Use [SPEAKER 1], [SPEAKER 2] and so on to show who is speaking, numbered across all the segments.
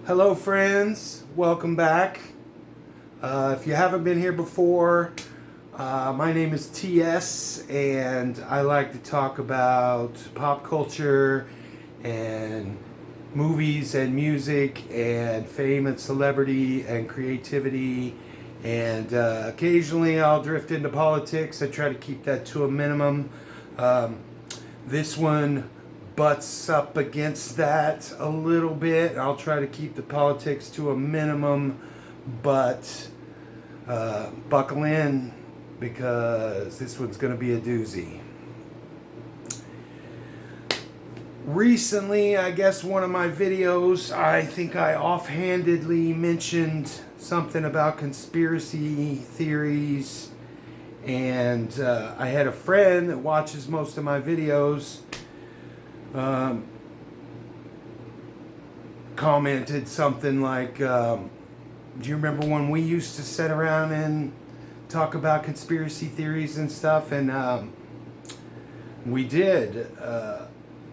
[SPEAKER 1] Hello friends, welcome back. If you haven't been here before, my name is TS and I like to talk about pop culture and movies and music and fame and celebrity and creativity, and occasionally I'll drift into politics. I try to keep that to a minimum. This one butts up against that a little bit. I'll try to keep the politics to a minimum, but buckle in because this one's going to be a doozy. Recently, I guess one of my videos, I think I offhandedly mentioned something about conspiracy theories, and I had a friend that watches most of my videos commented something like, do you remember when we used to sit around and talk about conspiracy theories and stuff? And we did,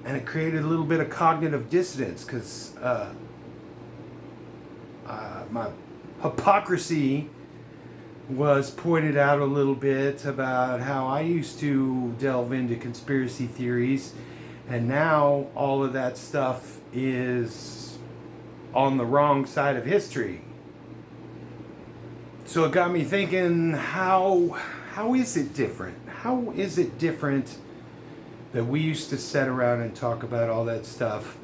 [SPEAKER 1] and it created a little bit of cognitive dissonance because my hypocrisy was pointed out a little bit about how I used to delve into conspiracy theories, and now all of that stuff is on the wrong side of history. So it got me thinking, how is it different? How is it different that we used to sit around and talk about all that stuff,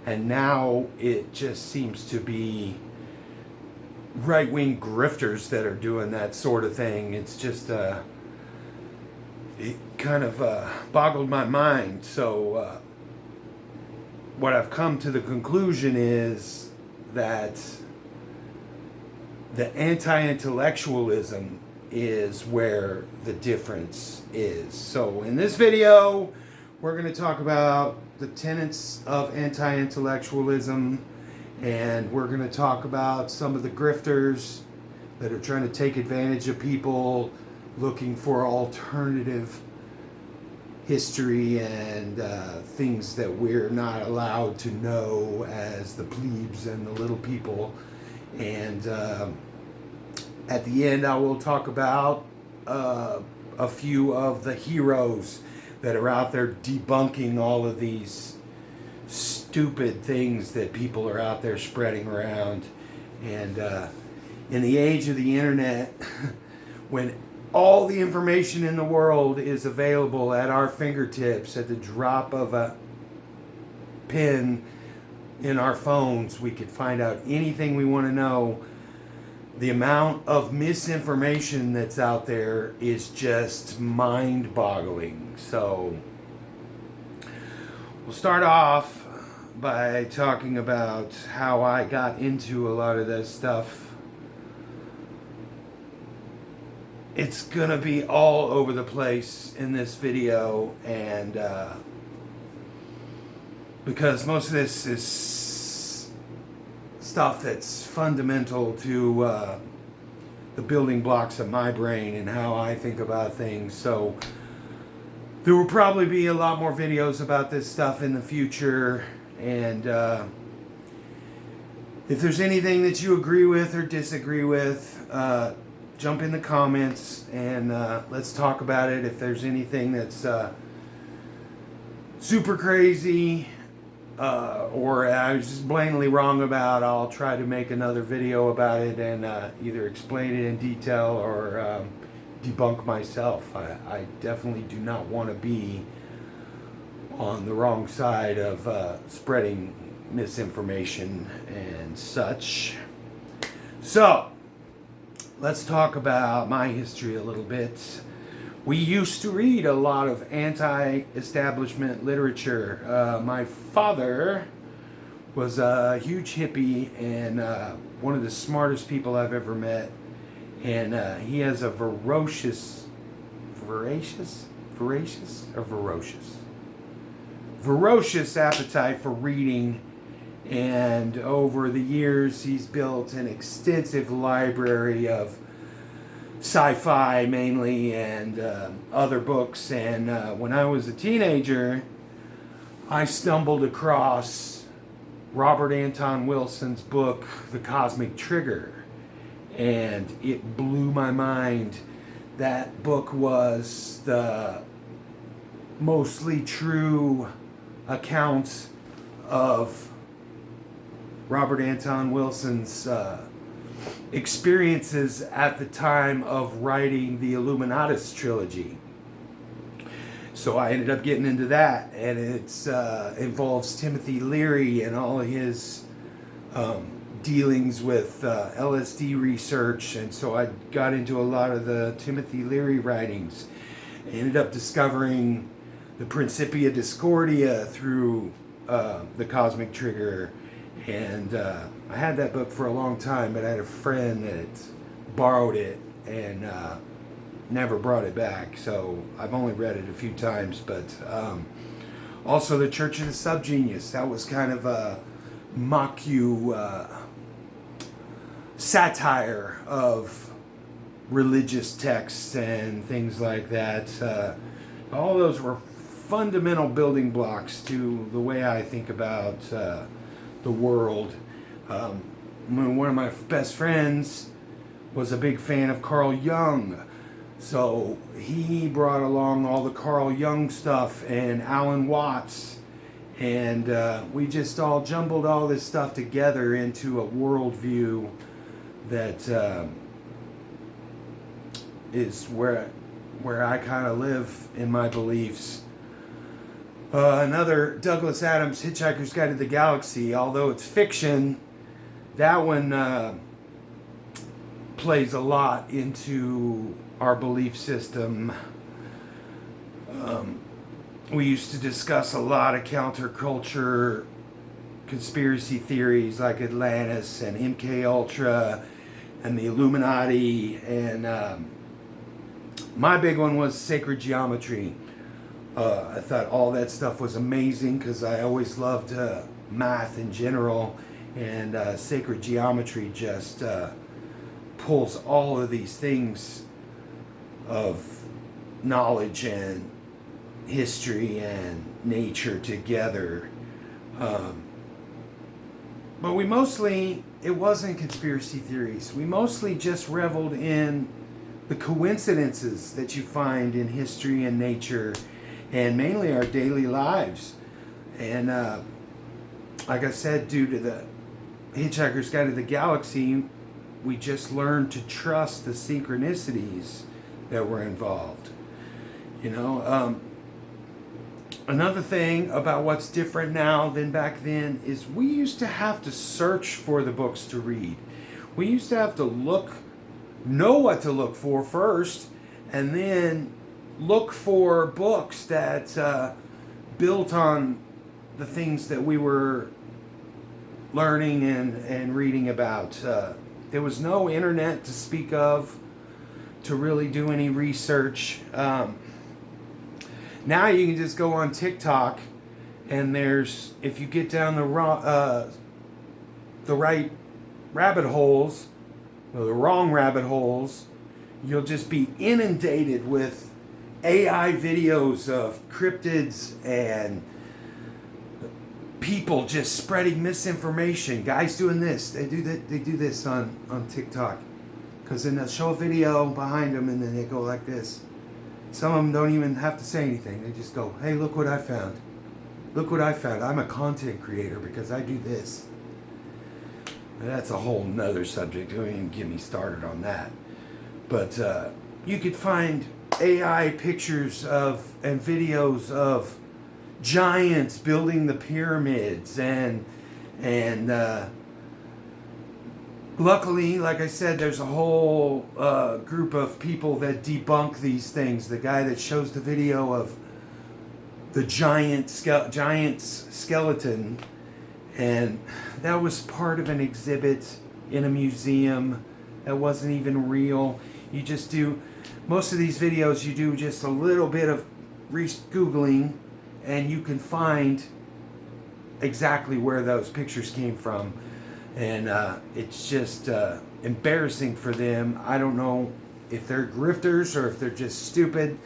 [SPEAKER 1] and now it just seems to be right-wing grifters that are doing that sort of thing? It's just it kind of boggled my mind. So what I've come to the conclusion is that the anti-intellectualism is where the difference is. So in this video, we're going to talk about the tenets of anti-intellectualism, and we're going to talk about some of the grifters that are trying to take advantage of people looking for alternative history and things that we're not allowed to know as the plebes and the little people. And at the end, I will talk about a few of the heroes that are out there debunking all of these stupid things that people are out there spreading around. And in the age of the internet, when all the information in the world is available at our fingertips at the drop of a pin in our phones, we could find out anything we want to know. The amount of misinformation that's out there is just mind-boggling. So we'll start off by talking about how I got into a lot of this stuff. It's gonna be all over the place in this video, and because most of this is stuff that's fundamental to the building blocks of my brain and how I think about things. So there will probably be a lot more videos about this stuff in the future, and if there's anything that you agree with or disagree with, jump in the comments and let's talk about it. If there's anything that's super crazy or I was just blatantly wrong about, I'll try to make another video about it and either explain it in detail or debunk myself. I definitely do not want to be on the wrong side of spreading misinformation and such. So let's talk about my history a little bit. We used to read a lot of anti-establishment literature. My father was a huge hippie and one of the smartest people I've ever met. And he has a voracious appetite for reading. And over the years, he's built an extensive library of sci-fi mainly and other books. And when I was a teenager, I stumbled across Robert Anton Wilson's book, The Cosmic Trigger, and it blew my mind. That book was the mostly true account of Robert Anton Wilson's experiences at the time of writing the Illuminatus trilogy. So I ended up getting into that, and it involves Timothy Leary and all of his dealings with LSD research, and so I got into a lot of the Timothy Leary writings. I ended up discovering the Principia Discordia through the Cosmic Trigger, and I had that book for a long time, but I had a friend that borrowed it and never brought it back, so I've only read it a few times. But also the Church of the Subgenius, that was kind of a satire of religious texts and things like that. All those were fundamental building blocks to the way I think about the world. One of my best friends was a big fan of Carl Jung, so he brought along all the Carl Jung stuff and Alan Watts, and we just all jumbled all this stuff together into a worldview that is where I kind of live in my beliefs. Another Douglas Adams, Hitchhiker's Guide to the Galaxy, although it's fiction, that one plays a lot into our belief system. We used to discuss a lot of counterculture conspiracy theories like Atlantis and MK Ultra and the Illuminati, and my big one was sacred geometry. I thought all that stuff was amazing because I always loved math in general, and sacred geometry just pulls all of these things of knowledge and history and nature together. But it wasn't conspiracy theories. We mostly just reveled in the coincidences that you find in history and nature, and mainly our daily lives. And like I said, due to the Hitchhiker's Guide to the Galaxy, we just learned to trust the synchronicities that were involved. Another thing about what's different now than back then is we used to have to search for the books to read. We used to have to know what to look for first, and then look for books that built on the things that we were learning and reading about. There was no internet to speak of to really do any research. Now you can just go on TikTok, and if you get down the right rabbit holes, or the wrong rabbit holes, you'll just be inundated with AI videos of cryptids and people just spreading misinformation. Guys doing this, they do this on TikTok, because then they'll show a video behind them and then they go like this. Some of them don't even have to say anything. They just go, "Hey, look what I found. Look what I found. I'm a content creator because I do this." And that's a whole nother subject. Don't even get me started on that. But you could find AI pictures and videos of giants building the pyramids, and luckily, like I said, there's a whole group of people that debunk these things. The guy that shows the video of the giant's skeleton, and that was part of an exhibit in a museum that wasn't even real. You just do, most of these videos, you do just a little bit of Googling, and you can find exactly where those pictures came from. And it's just embarrassing for them. I don't know if they're grifters or if they're just stupid,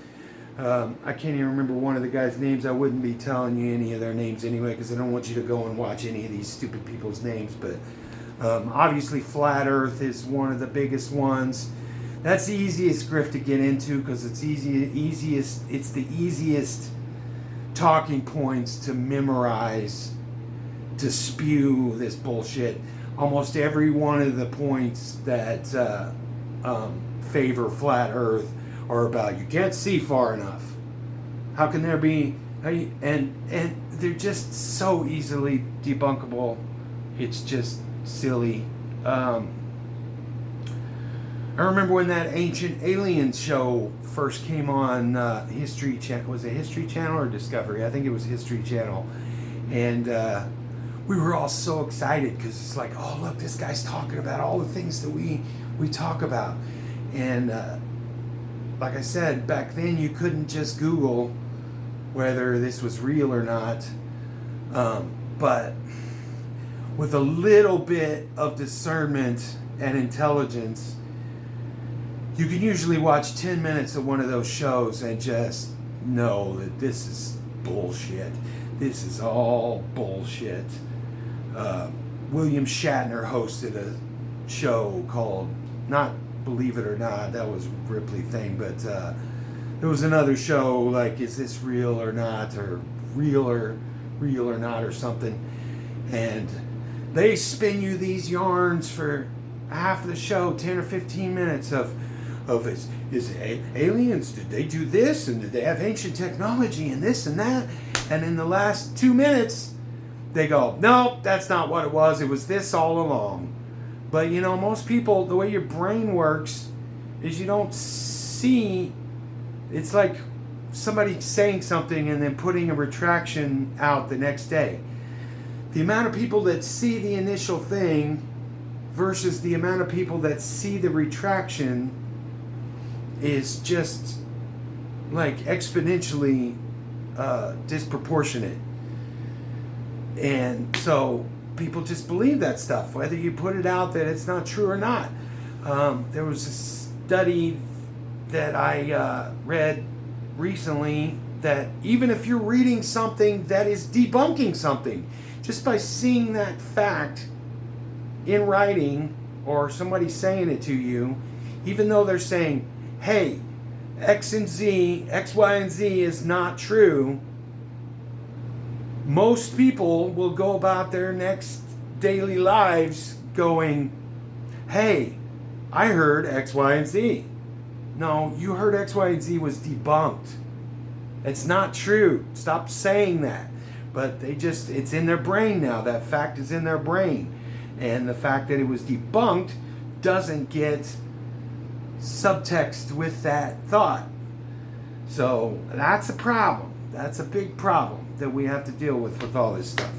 [SPEAKER 1] I can't even remember one of the guys' names. I wouldn't be telling you any of their names anyway because I don't want you to go and watch any of these stupid people's names. But obviously, Flat Earth is one of the biggest ones. That's the easiest grift to get into because it's It's the easiest talking points to memorize, to spew this bullshit. Almost every one of the points that favor Flat Earth are about you can't see far enough. How can there be? And they're just so easily debunkable. It's just silly. I remember when that Ancient Aliens show first came on History Channel. Was it History Channel or Discovery? I think it was History Channel. And we were all so excited because it's like, oh, look, this guy's talking about all the things that we talk about. And like I said, back then you couldn't just Google whether this was real or not. But with a little bit of discernment and intelligence, you can usually watch 10 minutes of one of those shows and just know that this is bullshit. This is all bullshit. William Shatner hosted a show called, not Believe It or Not, that was Ripley thing, but there was another show like Is This Real or Not, or Real or Not, or something, and they spin you these yarns for half of the show, 10 or 15 minutes of aliens, did they do this, and did they have ancient technology and this and that, and in the last 2 minutes they go, no, that's not what it was this all along. But you know, most people, the way your brain works is you don't see. It's like somebody saying something and then putting a retraction out the next day. The amount of people that see the initial thing versus the amount of people that see the retraction is just like exponentially disproportionate. And so people just believe that stuff, whether you put it out that it's not true or not. There was a study that I read recently that even if you're reading something that is debunking something, just by seeing that fact in writing or somebody saying it to you, even though they're saying, hey, X, Y, and Z is not true, most people will go about their next daily lives going, hey, I heard X, Y, and Z. No, you heard X, Y, and Z was debunked. It's not true. Stop saying that. But it's in their brain now. That fact is in their brain. And the fact that it was debunked doesn't get subtext with that thought. So that's a problem. That's a big problem that we have to deal with all this stuff.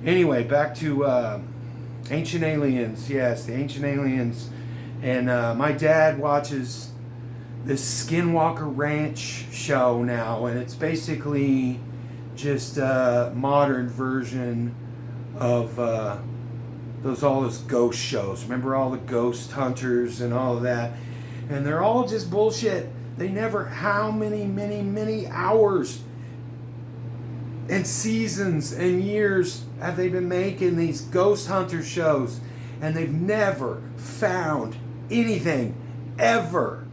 [SPEAKER 1] Anyway, back to Ancient Aliens. Yes, the Ancient Aliens. And my dad watches this Skinwalker Ranch show now, and it's basically just a modern version of all those ghost shows. Remember all the ghost hunters and all of that? And they're all just bullshit. They never, how many hours and seasons and years have they been making these ghost hunter shows, and they've never found anything ever.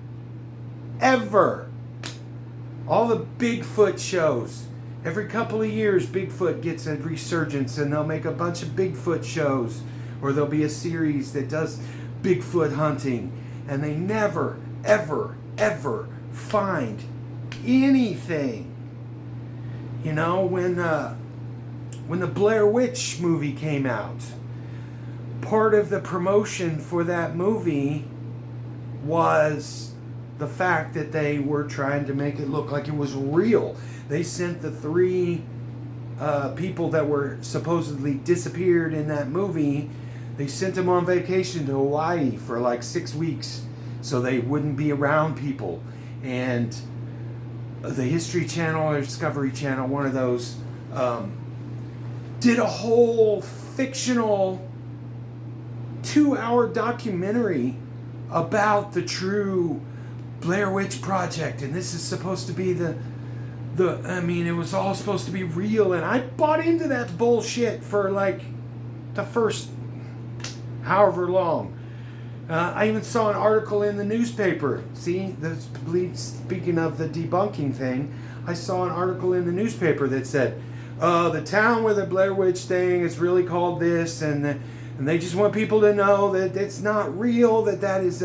[SPEAKER 1] All the Bigfoot shows, every couple of years Bigfoot gets a resurgence and they'll make a bunch of Bigfoot shows, or there'll be a series that does Bigfoot hunting, and they never ever find anything. You know, when the Blair Witch movie came out, part of the promotion for that movie was the fact that they were trying to make it look like it was real. They sent the 3 people that were supposedly disappeared in that movie, they sent them on vacation to Hawaii for like 6 weeks so they wouldn't be around people. And the History Channel or Discovery Channel, one of those, did a whole fictional 2-hour documentary about the true Blair Witch Project, and this is supposed to be it was all supposed to be real, and I bought into that bullshit for like the first however long. I even saw an article in the newspaper. See, speaking of the debunking thing, I saw an article in the newspaper that said, the town where the Blair Witch thing is really called this, and they just want people to know that it's not real, that's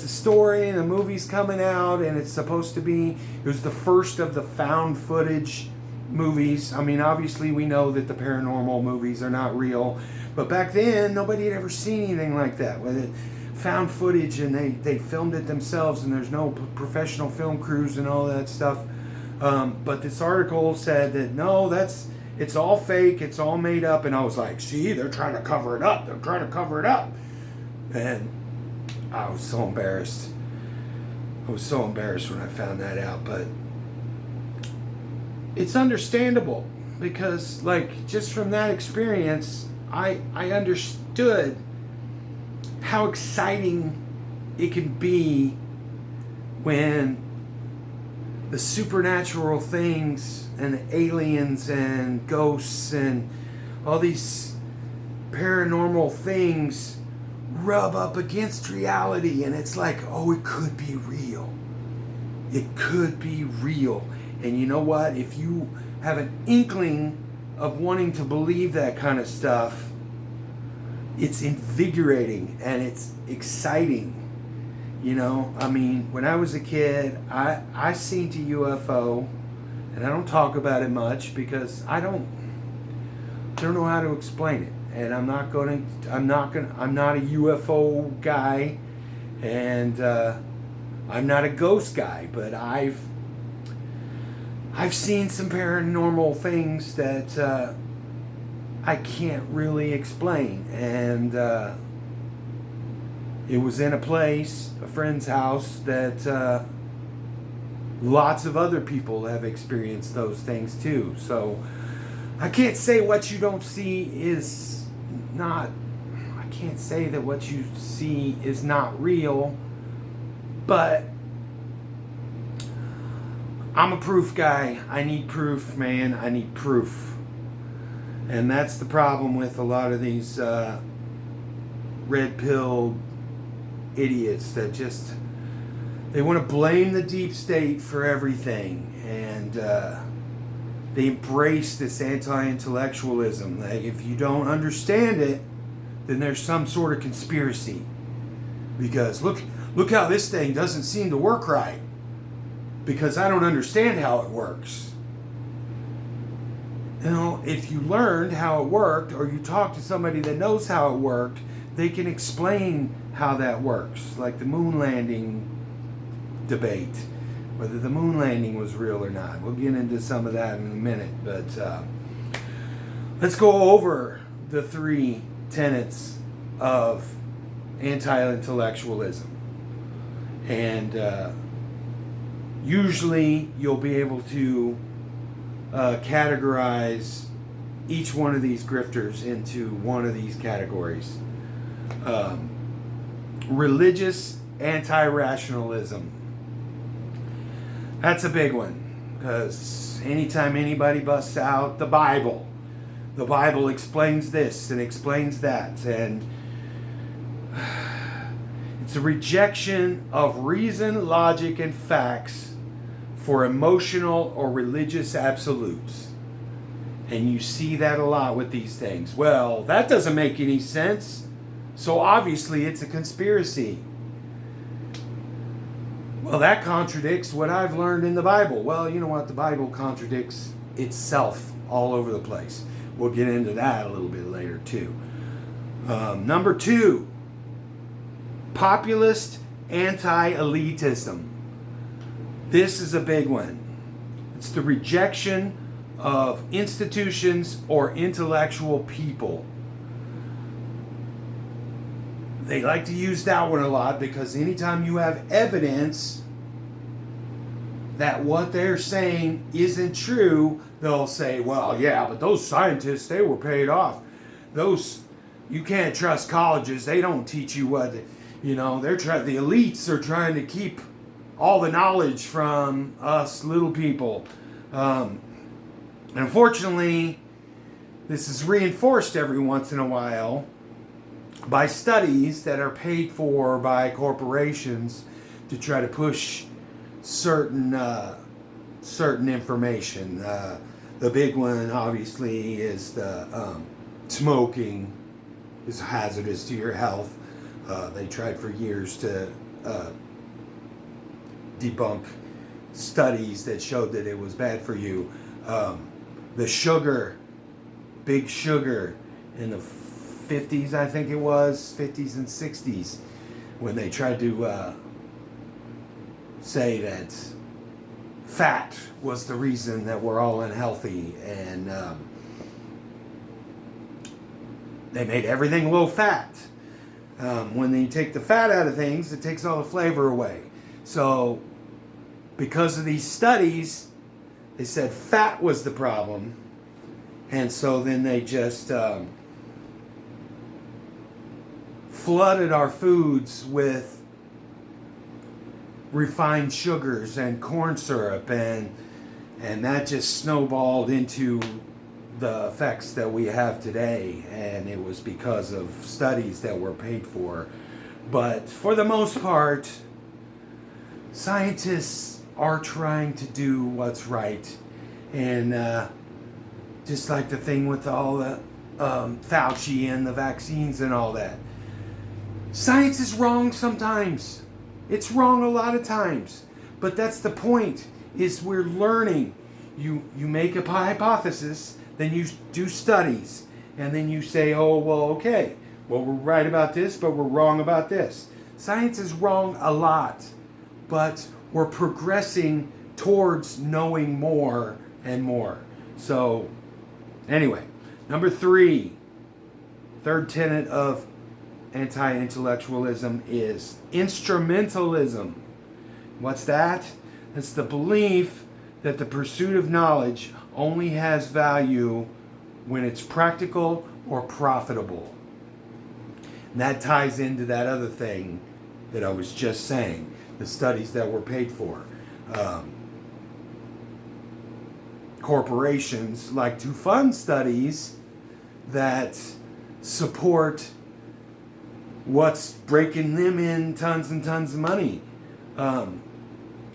[SPEAKER 1] a story, and the movie's coming out, and it's supposed to be, it was the first of the found footage movies. I mean, obviously we know that the paranormal movies are not real, but back then nobody had ever seen anything like that, where they found footage and they filmed it themselves, and there's no professional film crews and all that stuff. But this article said that no, it's all fake, it's all made up, and I was like, see, they're trying to cover it up, and I was so embarrassed. I was so embarrassed when I found that out, but it's understandable because, like, just from that experience, I understood how exciting it can be when the supernatural things and the aliens and ghosts and all these paranormal things rub up against reality, and it's like, oh, it could be real. It could be real. And you know what? If you have an inkling of wanting to believe that kind of stuff, it's invigorating and it's exciting. You know, I mean, when I was a kid, I seen a UFO, and I don't talk about it much because I don't know how to explain it. And I'm not a UFO guy, and I'm not a ghost guy, but I've seen some paranormal things that I can't really explain, and it was in a friend's house that lots of other people have experienced those things too. So I can't say what you don't see is not, I can't say that what you see is not real, but I'm a proof guy. I need proof, man. I need proof. And that's the problem with a lot of these red-pilled idiots that just, they want to blame the deep state for everything, and they embrace this anti-intellectualism. Like, if you don't understand it, then there's some sort of conspiracy. Because look how this thing doesn't seem to work right. Because I don't understand how it works. You know, if you learned how it worked, or you talk to somebody that knows how it worked, they can explain how that works. Like the moon landing debate, whether the moon landing was real or not. We'll get into some of that in a minute, but let's go over the 3 tenets of anti-intellectualism. And usually you'll be able to categorize each one of these grifters into one of these categories. Religious anti-rationalism. That's a big one, because anytime anybody busts out the Bible explains this and explains that, and it's a rejection of reason, logic, and facts for emotional or religious absolutes. And you see that a lot with these things. Well, that doesn't make any sense, so obviously it's a conspiracy. Well, that contradicts what I've learned in the Bible. Well, you know what? The Bible contradicts itself all over the place. We'll get into that a little bit later too. Number 2, populist anti-elitism. This is a big one. It's the rejection of institutions or intellectual people. They like to use that one a lot because anytime you have evidence that what they're saying isn't true, they'll say, well, yeah, but those scientists, they were paid off. You can't trust colleges. They don't teach you what, You know, the elites are trying to keep all the knowledge from us little people. And unfortunately, this is reinforced every once in a while by studies that are paid for by corporations to try to push certain information. The big one, obviously, is the smoking is hazardous to your health. They tried for years to debunk studies that showed that it was bad for you. The sugar, big sugar, in the 50s, I think it was, 50s and 60s, when they tried to say that fat was the reason that we're all unhealthy, and they made everything low fat. When you take the fat out of things, it takes all the flavor away. So, because of these studies, they said fat was the problem, and so then they just flooded our foods with refined sugars and corn syrup, and that just snowballed into the effects that we have today, and it was because of studies that were paid for. But for the most part, scientists are trying to do what's right, and just like the thing with all the Fauci and the vaccines and all that, science is wrong sometimes. It's wrong a lot of times, but that's the point, is we're learning. You make a hypothesis, then you do studies, and then you say, oh, well, okay, well, we're right about this, but we're wrong about this. Science is wrong a lot, but we're progressing towards knowing more and more. So, anyway, number 3, third tenet of anti-intellectualism is instrumentalism. What's that? It's the belief that the pursuit of knowledge only has value when it's practical or profitable. And that ties into that other thing that I was just saying, the studies that were paid for. Corporations like to fund studies that support what's breaking them in tons and tons of money.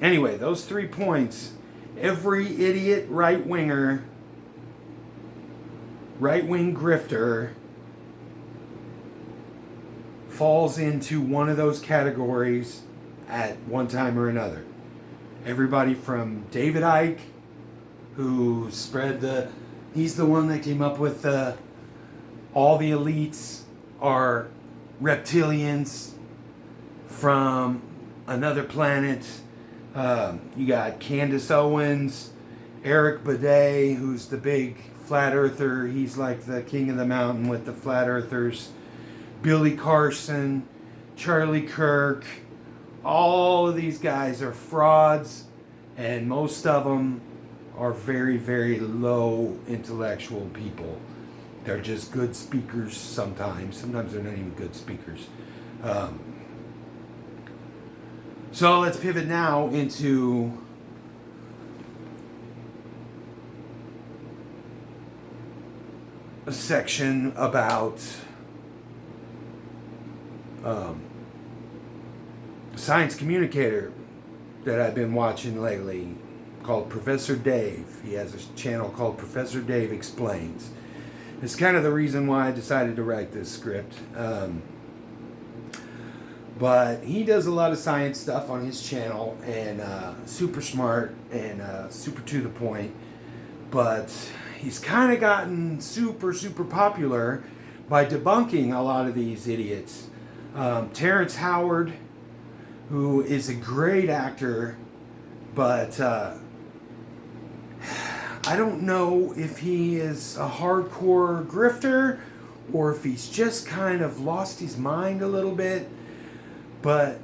[SPEAKER 1] Anyway, those 3 points. Every idiot right-wing grifter falls into one of those categories at one time or another. Everybody from David Icke, who he's the one that came up with all the elites are reptilians from another planet. You got Candace Owens, Eric Baudet, who's the big flat earther. He's like the king of the mountain with the flat earthers. Billy Carson, Charlie Kirk. All of these guys are frauds, and most of them are very, very low intellectual people. They're just good speakers sometimes. Sometimes they're not even good speakers. So let's pivot now into a section about a science communicator that I've been watching lately called Professor Dave. He has a channel called Professor Dave Explains. It's kind of the reason why I decided to write this script. But he does a lot of science stuff on his channel, and super smart and super to the point. But he's kind of gotten super popular by debunking a lot of these idiots. Terrence Howard, who is a great actor, but I don't know if he is a hardcore grifter or if he's just kind of lost his mind a little bit. But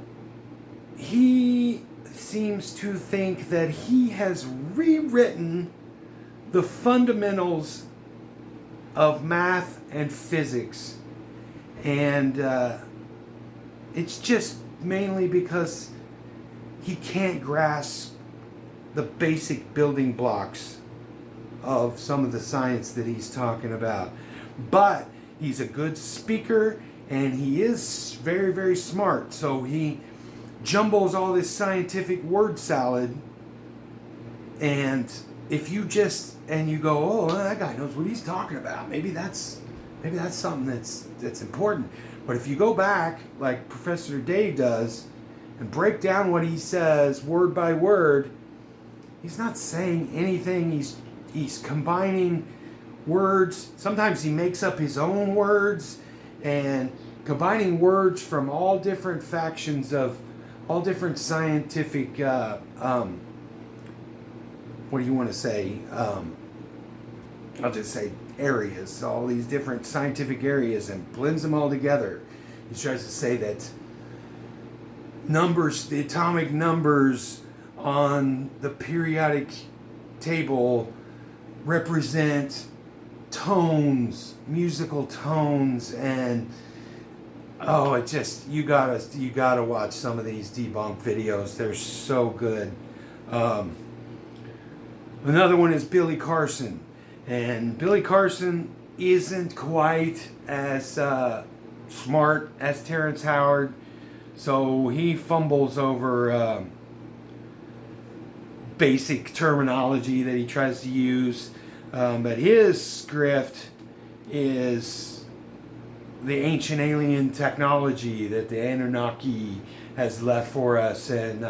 [SPEAKER 1] he seems to think that he has rewritten the fundamentals of math and physics. And it's just mainly because he can't grasp the basic building blocks of some of the science that he's talking about. But he's a good speaker, and he is very, very smart. So he jumbles all this scientific word salad, and if you just, and you go, oh, well, that guy knows what he's talking about. Maybe that's something that's important. But if you go back, like Professor Dave does, and break down what he says word by word, he's not saying anything. He's combining words. Sometimes he makes up his own words, and combining words from all different factions of all different scientific what do you want to say? I'll just say areas, all these different scientific areas, and blends them all together. He tries to say that numbers, the atomic numbers on the periodic table represent tones, musical tones, and oh, it just, you gotta watch some of these debunked videos. They're so good. Another one is Billy Carson, and Billy Carson isn't quite as smart as Terrence Howard, so he fumbles over basic terminology that he tries to use, but his grift is the ancient alien technology that the Anunnaki has left for us, and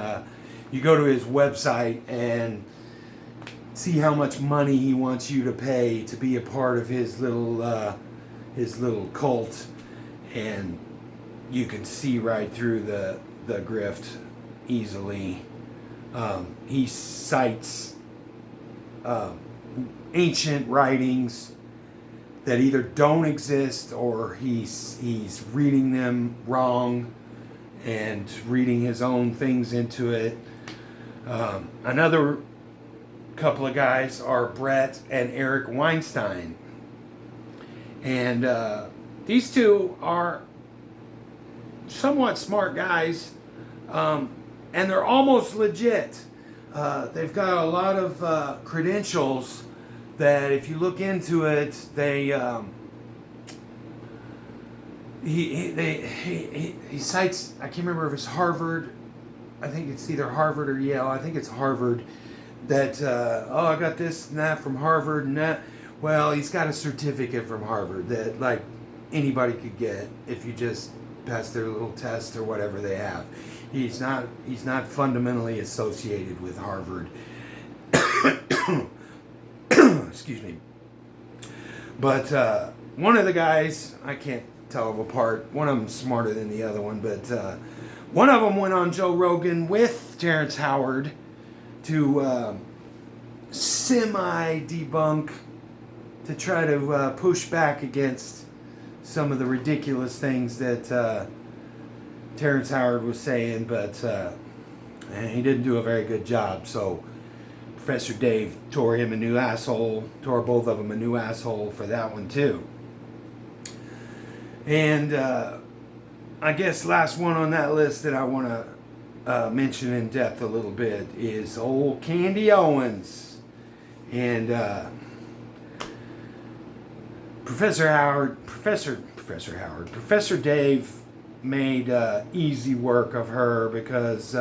[SPEAKER 1] you go to his website and see how much money he wants you to pay to be a part of his little cult, and you can see right through the grift easily. He cites ancient writings that either don't exist or he's reading them wrong and reading his own things into it. Another couple of guys are Brett and Eric Weinstein, and these two are somewhat smart guys, and they're almost legit. They've got a lot of credentials that, if you look into it, he cites, I can't remember if it's Harvard. I think it's either Harvard or Yale. I think it's Harvard. That I got this and that from Harvard and that. Well, he's got a certificate from Harvard that like anybody could get if you just pass their little test or whatever they have. He's not fundamentally associated with Harvard. Excuse me. But one of the guys, I can't tell them apart. One of them's smarter than the other one, but one of them went on Joe Rogan with Terrence Howard to semi-debunk, to try to push back against some of the ridiculous things that Terrence Howard was saying, but he didn't do a very good job. So Professor Dave tore both of them a new asshole for that one too. And I guess last one on that list that I want to mention in depth a little bit is old Candy Owens. And Professor Dave made easy work of her because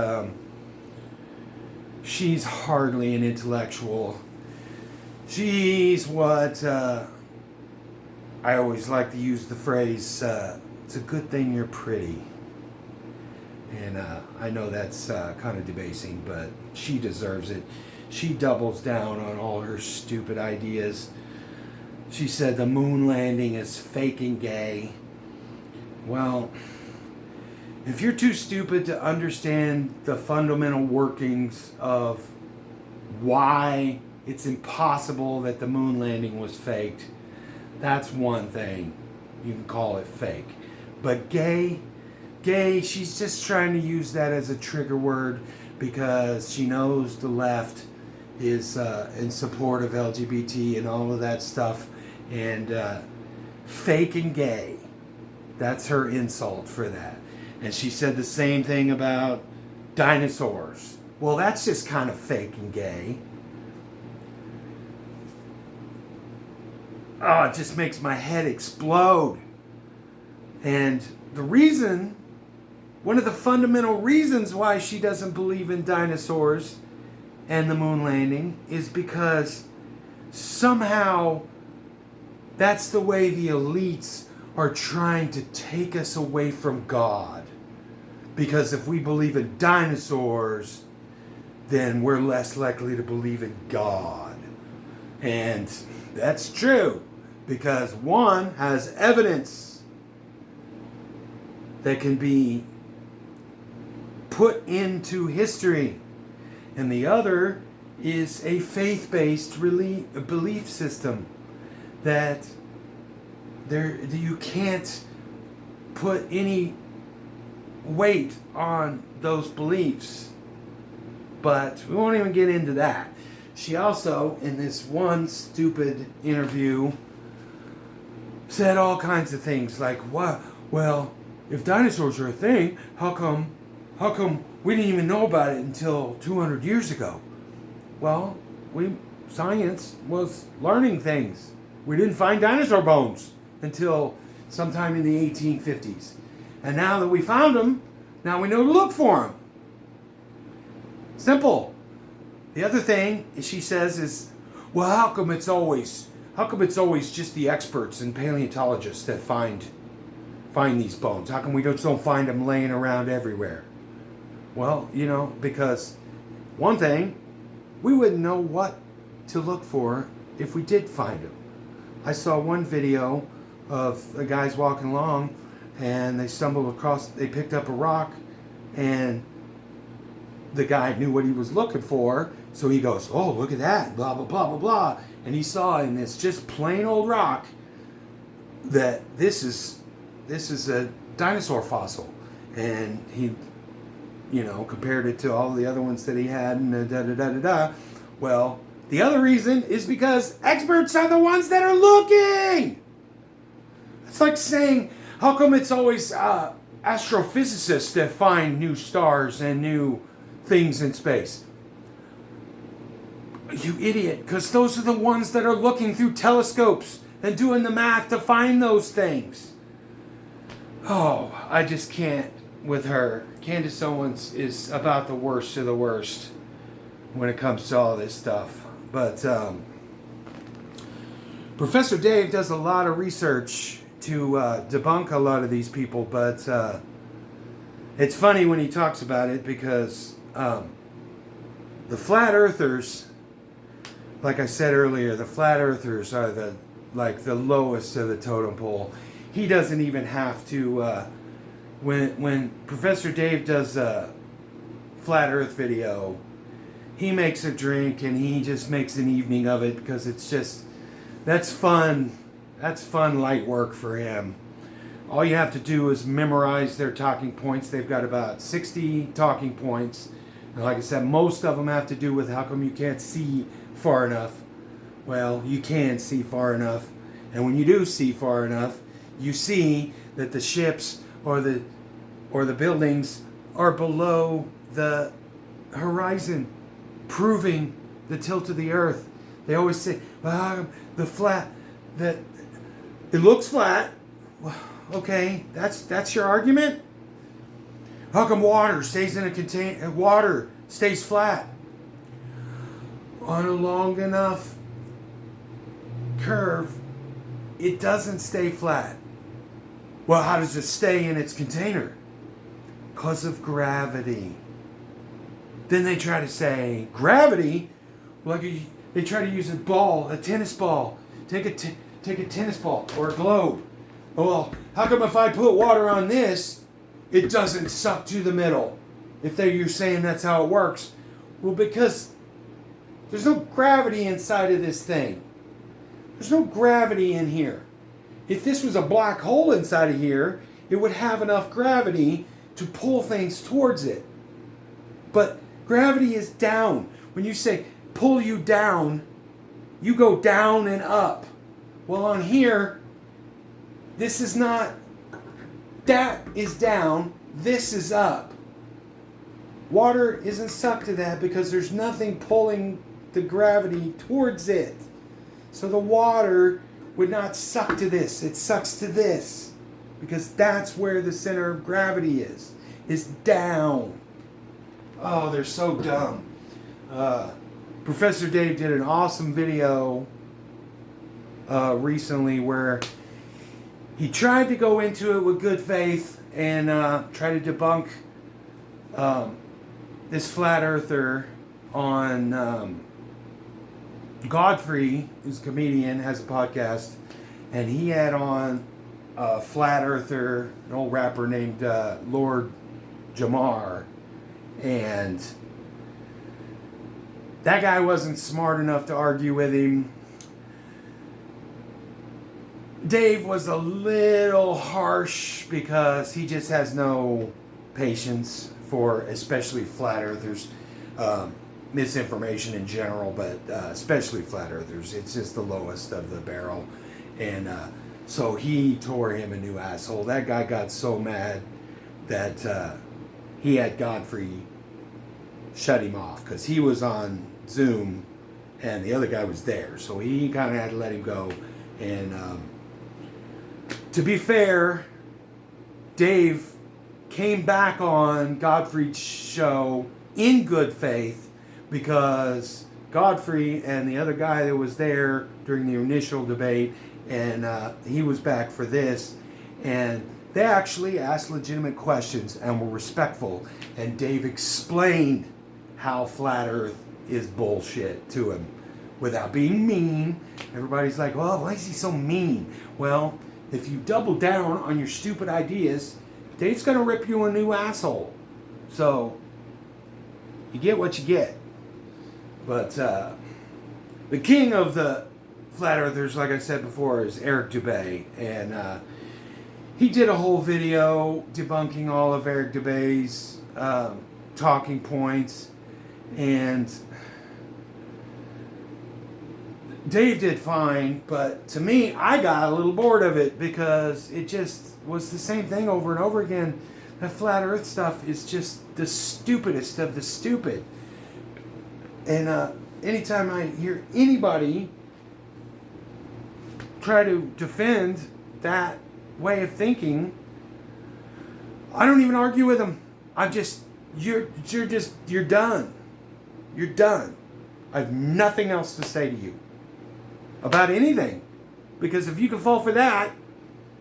[SPEAKER 1] she's hardly an intellectual. She's what I always like to use the phrase, it's a good thing you're pretty. And I know that's kind of debasing, but she deserves it. She doubles down on all her stupid ideas. She said the moon landing is fake and gay. Well, if you're too stupid to understand the fundamental workings of why it's impossible that the moon landing was faked, that's one thing. You can call it fake. But gay, she's just trying to use that as a trigger word because she knows the left is in support of LGBT and all of that stuff. And fake and gay, that's her insult for that. And she said the same thing about dinosaurs. Well, that's just kind of fake and gay. Oh, it just makes my head explode. And the reason, one of the fundamental reasons why she doesn't believe in dinosaurs and the moon landing is because somehow that's the way the elites are trying to take us away from God. Because if we believe in dinosaurs, then we're less likely to believe in God. And that's true, because one has evidence that can be put into history, and the other is a faith-based belief system that you can't put any weight on those beliefs. But we won't even get into that. She also, in this one stupid interview, said all kinds of things like, "What? Well, if dinosaurs are a thing, how come we didn't even know about it until 200 years ago?" Well, science was learning things. We didn't find dinosaur bones until sometime in the 1850s. And now that we found them, now we know to look for them. Simple. The other thing she says is, well, how come it's always just the experts and paleontologists that find these bones? How come we don't find them laying around everywhere? Well, because one thing, we wouldn't know what to look for if we did find them. I saw one video of the guys walking along, and they picked up a rock, and the guy knew what he was looking for, so he goes, "Oh, look at that, blah, blah, blah, blah, blah." And he saw in this just plain old rock that this is a dinosaur fossil. And he, compared it to all the other ones that he had, and da-da-da-da-da. Well, the other reason is because experts are the ones that are looking. It's like saying, how come it's always astrophysicists that find new stars and new things in space? You idiot, because those are the ones that are looking through telescopes and doing the math to find those things. Oh, I just can't with her. Candace Owens is about the worst of the worst when it comes to all this stuff. But Professor Dave does a lot of research to debunk a lot of these people, but it's funny when he talks about it, because the flat earthers, like I said earlier, the flat earthers are the lowest of the totem pole. He doesn't even have to, when Professor Dave does a flat earth video, he makes a drink and he just makes an evening of it, because that's fun light work for him. All you have to do is memorize their talking points. They've got about 60 talking points. And like I said, most of them have to do with how come you can't see far enough. Well, you can see far enough. And when you do see far enough, you see that the ships or the buildings are below the horizon, proving the tilt of the earth. They always say, well, it looks flat. Well, okay, that's your argument? How come water stays in a container? Water stays flat on a long enough curve. It doesn't stay flat. Well, how does it stay in its container? Because of gravity. Then they try to say gravity. They try to use a tennis ball. Take a tennis ball or a globe. Well, how come if I put water on this, it doesn't suck to the middle? If you're saying that's how it works. Well, because there's no gravity inside of this thing. There's no gravity in here. If this was a black hole inside of here, it would have enough gravity to pull things towards it. But gravity is down. When you say pull you down, you go down and up. Well, on here, this is not, that is down, this is up. Water isn't sucked to that because there's nothing pulling the gravity towards it. So the water would not suck to this. It sucks to this because that's where the center of gravity is down. Oh, they're so dumb. Professor Dave did an awesome video recently where he tried to go into it with good faith and try to debunk this flat earther on Godfrey, who's a comedian, has a podcast, and he had on a flat earther, an old rapper named Lord Jamar, and that guy wasn't smart enough to argue with him. Dave was a little harsh because he just has no patience for especially flat earthers. Misinformation in general, but especially flat earthers. It's just the lowest of the barrel. And so he tore him a new asshole. That guy got so mad that he had Godfrey shut him off because he was on Zoom and the other guy was there. So he kind of had to let him go. And to be fair, Dave came back on Godfrey's show in good faith because Godfrey and the other guy that was there during the initial debate, and he was back for this, and they actually asked legitimate questions and were respectful, and Dave explained how flat earth is bullshit to him without being mean. Everybody's like, well, why is he so mean? Well, if you double down on your stupid ideas, Dave's going to rip you a new asshole. So you get what you get. But the king of the flat earthers, like I said before, is Eric Dubay. And he did a whole video debunking all of Eric Dubay's talking points. And Dave did fine, but to me, I got a little bored of it because it just was the same thing over and over again. That flat earth stuff is just the stupidest of the stupid. And anytime I hear anybody try to defend that way of thinking, I don't even argue with them. You're done. You're done. I have nothing else to say to you about anything. Because if you can fall for that,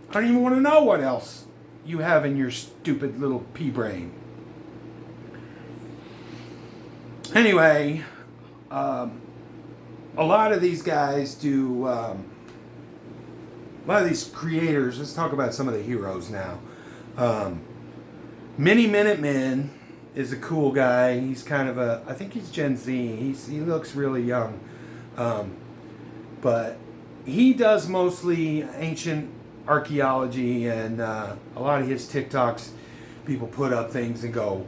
[SPEAKER 1] I don't even want to know what else you have in your stupid little pea brain. Anyway, a lot of these guys do, a lot of these creators, let's talk about some of the heroes now. Mini Minutemen is a cool guy. He's kind of I think he's Gen Z. He looks really young. But he does mostly ancient archaeology, and a lot of his TikToks, people put up things and go,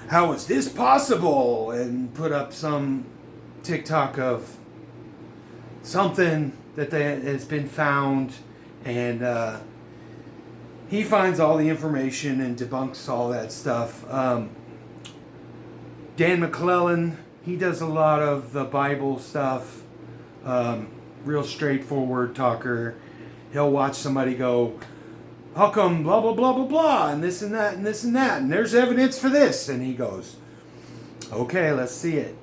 [SPEAKER 1] how is this possible? And put up some TikTok of something that has been found, and he finds all the information and debunks all that stuff. Dan McClellan, he does a lot of the Bible stuff. Real straightforward talker. He'll watch somebody go, how come blah, blah, blah, blah, blah, and this and that, and this and that, and there's evidence for this. And he goes, okay, let's see it.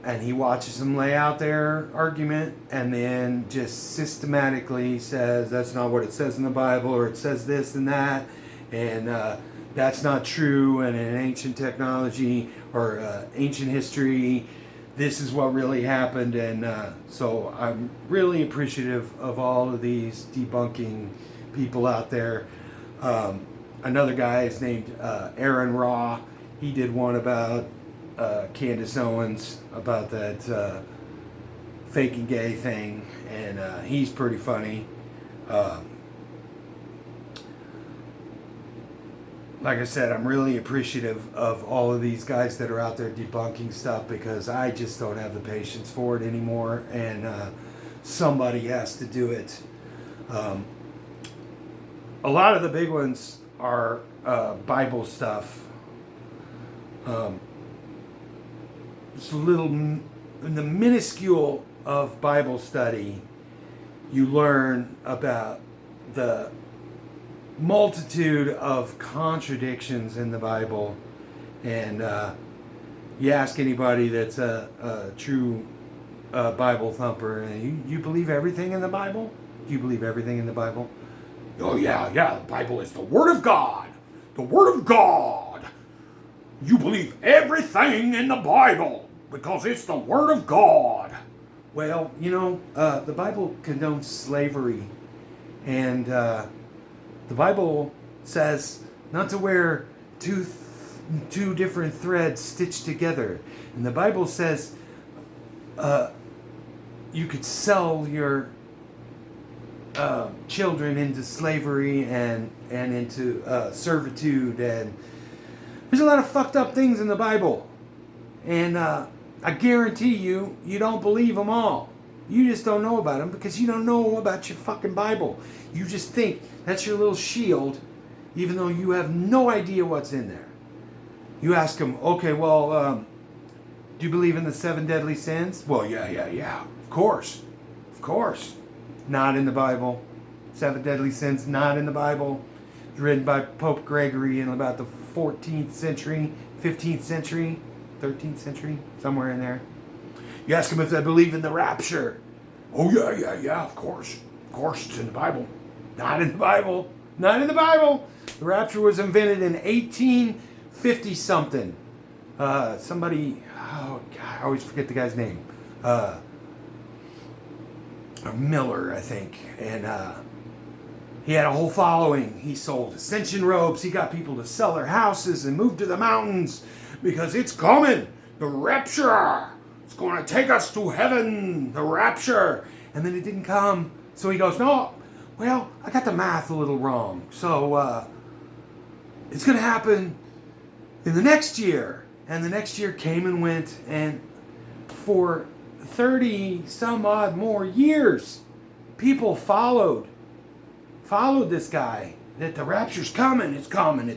[SPEAKER 1] And he watches them lay out their argument and then just systematically says, that's not what it says in the Bible, or it says this and that, and that's not true, and in ancient technology or ancient history, this is what really happened. And so I'm really appreciative of all of these debunking people out there. Another guy is named Aaron Raw. He did one about Candace Owens, about that fake and gay thing, and he's pretty funny. Like I said, I'm really appreciative of all of these guys that are out there debunking stuff, because I just don't have the patience for it anymore, and somebody has to do it. A lot of the big ones our Bible stuff, it's a little, in the minuscule of Bible study, you learn about the multitude of contradictions in the Bible. And you ask anybody that's a true Bible thumper, and you believe everything in the Bible? Do you believe everything in the Bible? Oh yeah, the Bible is the Word of God. The Word of God. You believe everything in the Bible because it's the Word of God. Well, the Bible condones slavery, and the Bible says not to wear two different threads stitched together. And the Bible says you could sell your children into slavery and into servitude, and there's a lot of fucked up things in the Bible. And I guarantee you don't believe them all. You just don't know about them because you don't know about your fucking Bible. You just think that's your little shield, even though you have no idea what's in there. You ask them, okay, well, do you believe in the 7 deadly sins? Well, yeah, of course. Not in the Bible. 7 deadly sins, not in the Bible. It was written by Pope Gregory in about the 14th century, 15th century, 13th century, somewhere in there. You ask them if they believe in the rapture. Oh, yeah, of course. Of course, it's in the Bible. Not in the Bible. The rapture was invented in 1850-something. Somebody, oh, God, I always forget the guy's name. Miller, I think. And he had a whole following. He sold ascension robes. He got people to sell their houses and move to the mountains because it's coming. The rapture. It's going to take us to heaven. The rapture. And then it didn't come. So he goes, no, well, I got the math a little wrong. So it's going to happen in the next year. And the next year came and went. And for 30 some odd more years, people followed this guy, that the rapture's coming, it's coming.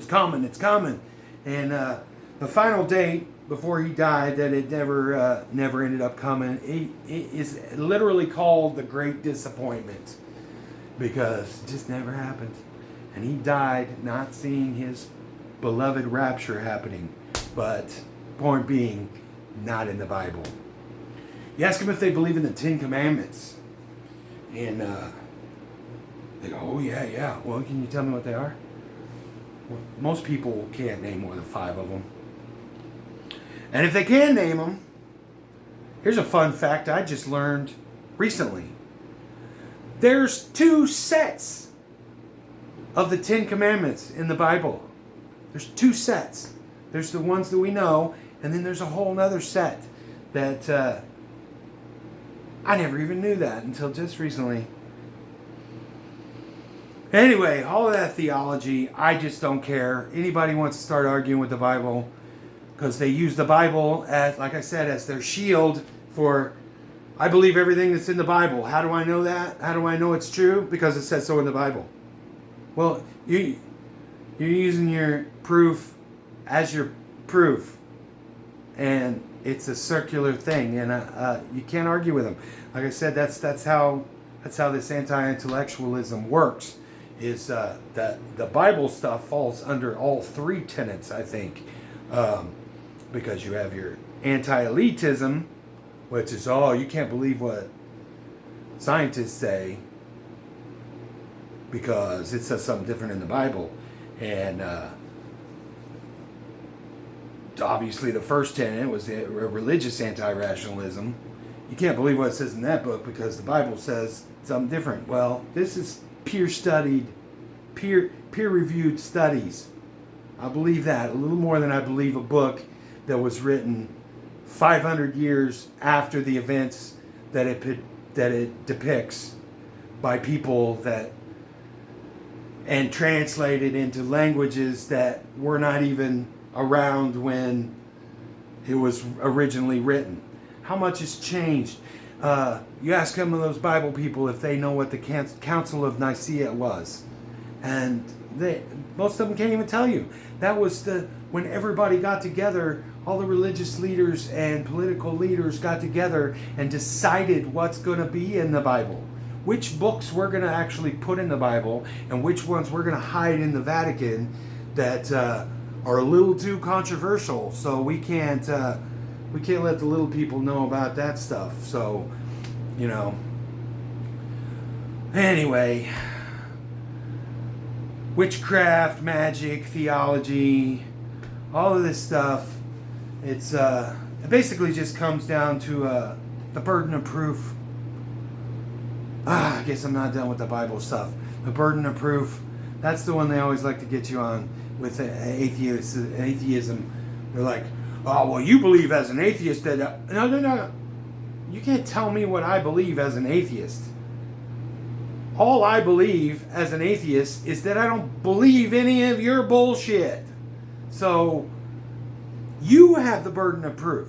[SPEAKER 1] And the final date before he died, that it never ended up coming, it is literally called the Great Disappointment, because it just never happened. And he died not seeing his beloved rapture happening. But point being, not in the Bible. You ask them if they believe in the 10 Commandments. And they go, oh, yeah. Well, can you tell me what they are? Well, most people can't name more than 5 of them. And if they can name them, here's a fun fact I just learned recently. There's 2 sets of the 10 Commandments in the Bible. There's 2 sets. There's the ones that we know, and then there's a whole other set that I never even knew that until just recently. Anyway, all of that theology, I just don't care. Anybody wants to start arguing with the Bible, because they use the Bible as, like I said, as their shield for, I believe everything that's in the Bible. How do I know that? How do I know it's true? Because it says so in the Bible. Well, you're using your proof as your proof, and it's a circular thing, and you can't argue with them. Like I said, that's how this anti-intellectualism works. Is that the Bible stuff falls under all 3 tenets, I think, because you have your anti-elitism, which is, you can't believe what scientists say because it says something different in the Bible, and obviously the first tenet was a religious anti-rationalism. You can't believe what it says in that book because the Bible says something different. Well, this is peer-reviewed studies. I believe that a little more than I believe a book that was written 500 years after the events that it depicts by people and translated into languages that were not even around when it was originally written. How much has changed? You ask some of those Bible people if they know what the Council of Nicaea was. And most of them can't even tell you. That was when everybody got together, all the religious leaders and political leaders got together and decided what's going to be in the Bible. Which books we're going to actually put in the Bible and which ones we're going to hide in the Vatican that are a little too controversial. So we can't let the little people know about that stuff. So, you know. Anyway, witchcraft, magic, theology, all of this stuff, it basically just comes down to the burden of proof. I guess I'm not done with the Bible stuff. The burden of proof, that's the one they always like to get you on with atheism. They're like, oh, well, you believe as an atheist that... No. You can't tell me what I believe as an atheist. All I believe as an atheist is that I don't believe any of your bullshit. So, you have the burden of proof.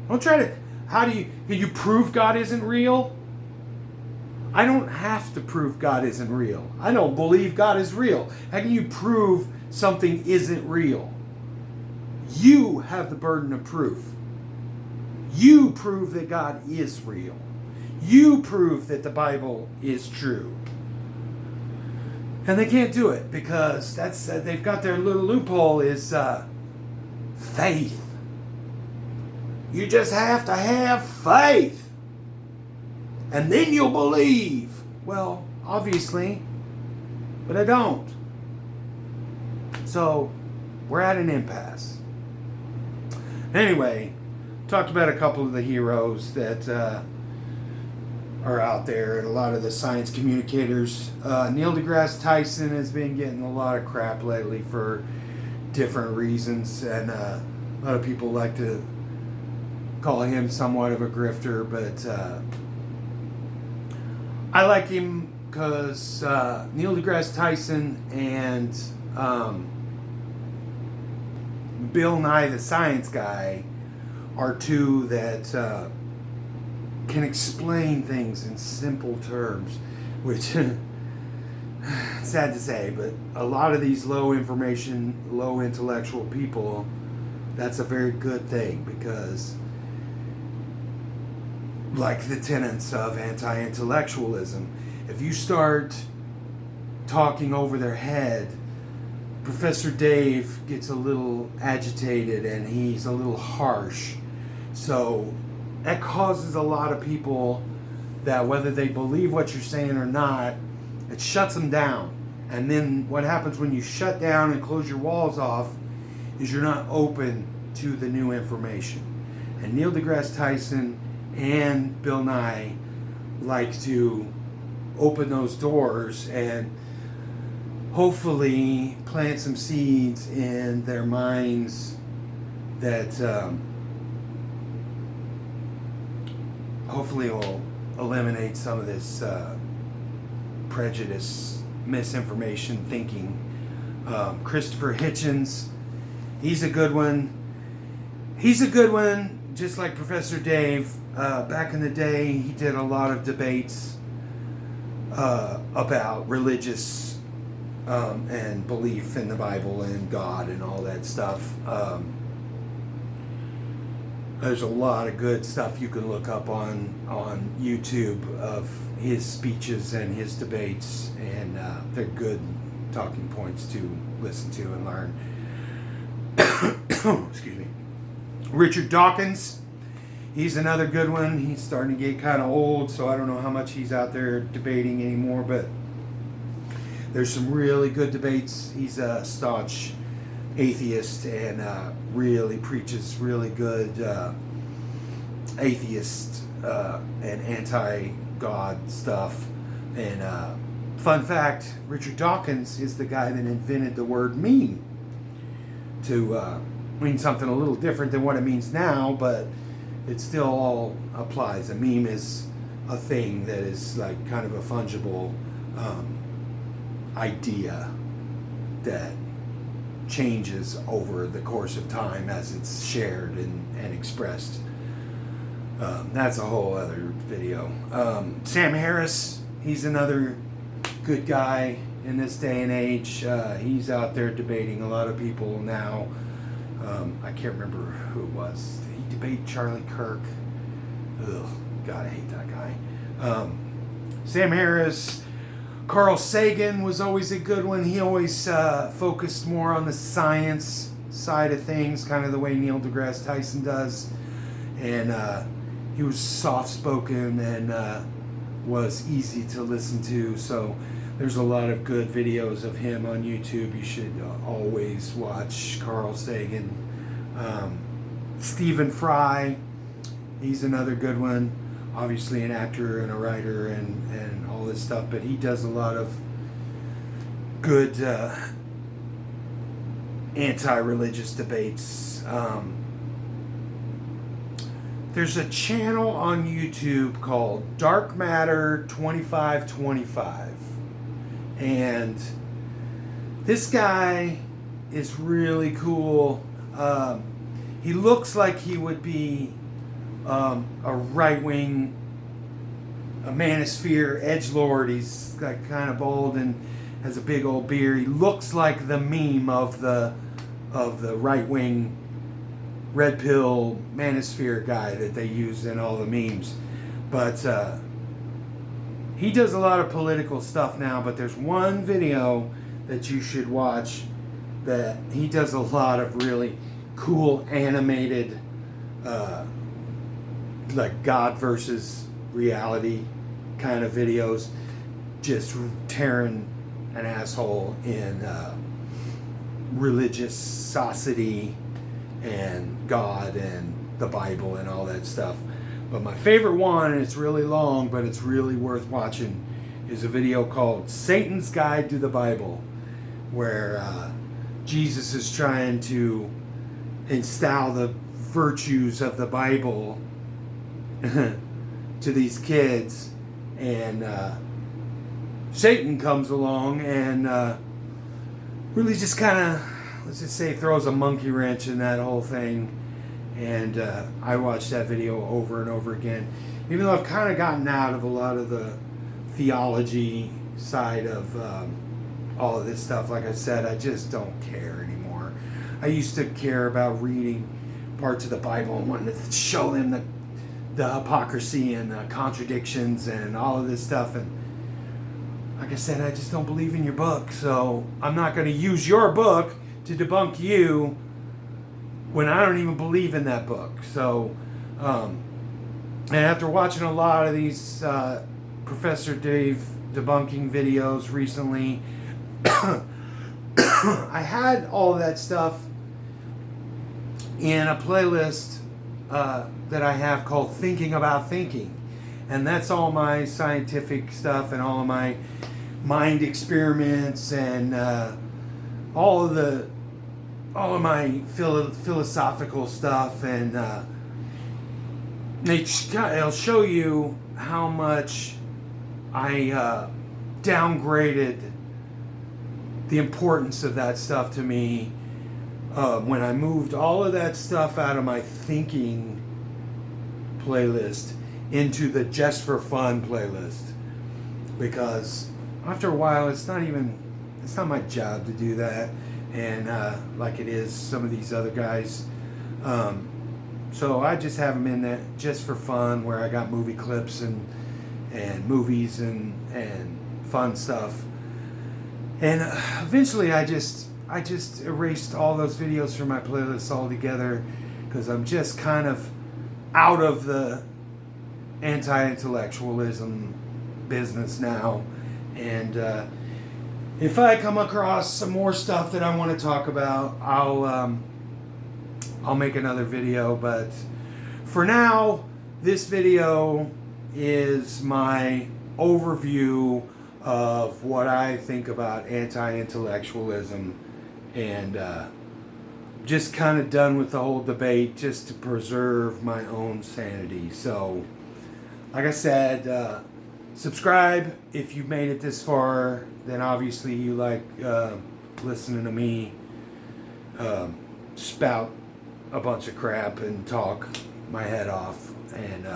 [SPEAKER 1] Don't try to... Can you prove God isn't real? I don't have to prove God isn't real. I don't believe God is real. How can you prove something isn't real? You have the burden of proof. You prove that God is real. You prove that the Bible is true. And they can't do it because they've got their little loophole is faith. You just have to have faith. And then you'll believe. Well, obviously, but I don't. So, we're at an impasse. Anyway, talked about a couple of the heroes that are out there and a lot of the science communicators. Neil deGrasse Tyson has been getting a lot of crap lately for different reasons, and a lot of people like to call him somewhat of a grifter, but I like him because Neil deGrasse Tyson and Bill Nye the Science Guy are two that can explain things in simple terms, which sad to say, but a lot of these low information, low intellectual people, that's a very good thing, because like the tenets of anti-intellectualism, if you start talking over their head, Professor Dave gets a little agitated and he's a little harsh. So that causes a lot of people that whether they believe what you're saying or not, it shuts them down. And then what happens when you shut down and close your walls off is you're not open to the new information. And Neil deGrasse Tyson and Bill Nye like to open those doors and hopefully plant some seeds in their minds that hopefully will eliminate some of this prejudice, misinformation thinking. Christopher Hitchens, he's a good one. Just like Professor Dave. Back in the day, he did a lot of debates about religious and belief in the Bible and God and all that stuff. There's a lot of good stuff you can look up on YouTube of his speeches and his debates, and they're good talking points to listen to and learn. Excuse me. Richard Dawkins, he's another good one. He's starting to get kind of old, so I don't know how much he's out there debating anymore, but there's some really good debates. He's a staunch atheist and really preaches really good atheist and anti-God stuff. And fun fact, Richard Dawkins is the guy that invented the word meme to mean something a little different than what it means now, but it still all applies. A meme is a thing that is like kind of a fungible idea that changes over the course of time as it's shared and expressed. That's a whole other video. Sam Harris, he's another good guy. in this day and age. He's out there debating a lot of people now. I can't remember who it was. Did he debate Charlie Kirk? Ugh, God, I hate that guy. Sam Harris. Carl Sagan was always a good one. He always focused more on the science side of things, kind of the way Neil deGrasse Tyson does. And he was soft-spoken and was easy to listen to. So there's a lot of good videos of him on YouTube. You should always watch Carl Sagan. Stephen Fry, he's another good one. Obviously an actor and a writer and all this stuff, but he does a lot of good anti-religious debates. There's a channel on YouTube called Dark Matter 2525, and this guy is really cool. He looks like he would be a right-wing, a manosphere edgelord. He's got kind of bald and has a big old beard. He looks like the meme of the right-wing red pill manosphere guy that they use in all the memes. But he does a lot of political stuff now, but there's one video that you should watch that he does a lot of really cool animated like God versus reality kind of videos, just tearing an asshole in religiosity and God and the Bible and all that stuff. But my favorite one, and it's really long, but it's really worth watching, is a video called Satan's Guide to the Bible, where Jesus is trying to instill the virtues of the Bible to these kids, and Satan comes along and really just kind of, let's just say, throws a monkey wrench in that whole thing. And I watched that video over and over again, even though I've kind of gotten out of a lot of the theology side of all of this stuff. Like I said, I just don't care anymore. I used to care about reading parts of the Bible and wanting to show them the hypocrisy and the contradictions and all of this stuff. And like I said, I just don't believe in your book. So I'm not going to use your book to debunk you when I don't even believe in that book. So, and after watching a lot of these Professor Dave debunking videos recently, I had all of that stuff in a playlist that I have called Thinking About Thinking. And that's all my scientific stuff and all of my mind experiments and all of my philosophical stuff. And it'll show you how much I downgraded the importance of that stuff to me when I moved all of that stuff out of my thinking playlist into the just for fun playlist, because after a while it's not my job to do that, and like it is some of these other guys, so I just have them in there just for fun, where I got movie clips and movies and fun stuff. And eventually I just erased all those videos from my playlist altogether, because I'm just kind of out of the anti-intellectualism business now. And if I come across some more stuff that I want to talk about, I'll make another video. But for now, this video is my overview of what I think about anti-intellectualism, and just kind of done with the whole debate just to preserve my own sanity. So, like I said, subscribe if you've made it this far. Then obviously you like listening to me spout a bunch of crap and talk my head off. And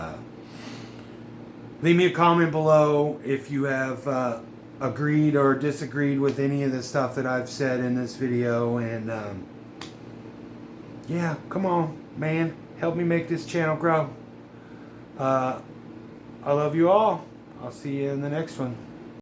[SPEAKER 1] leave me a comment below if you have agreed or disagreed with any of the stuff that I've said in this video. And yeah, come on, man. Help me make this channel grow. I love you all. I'll see you in the next one.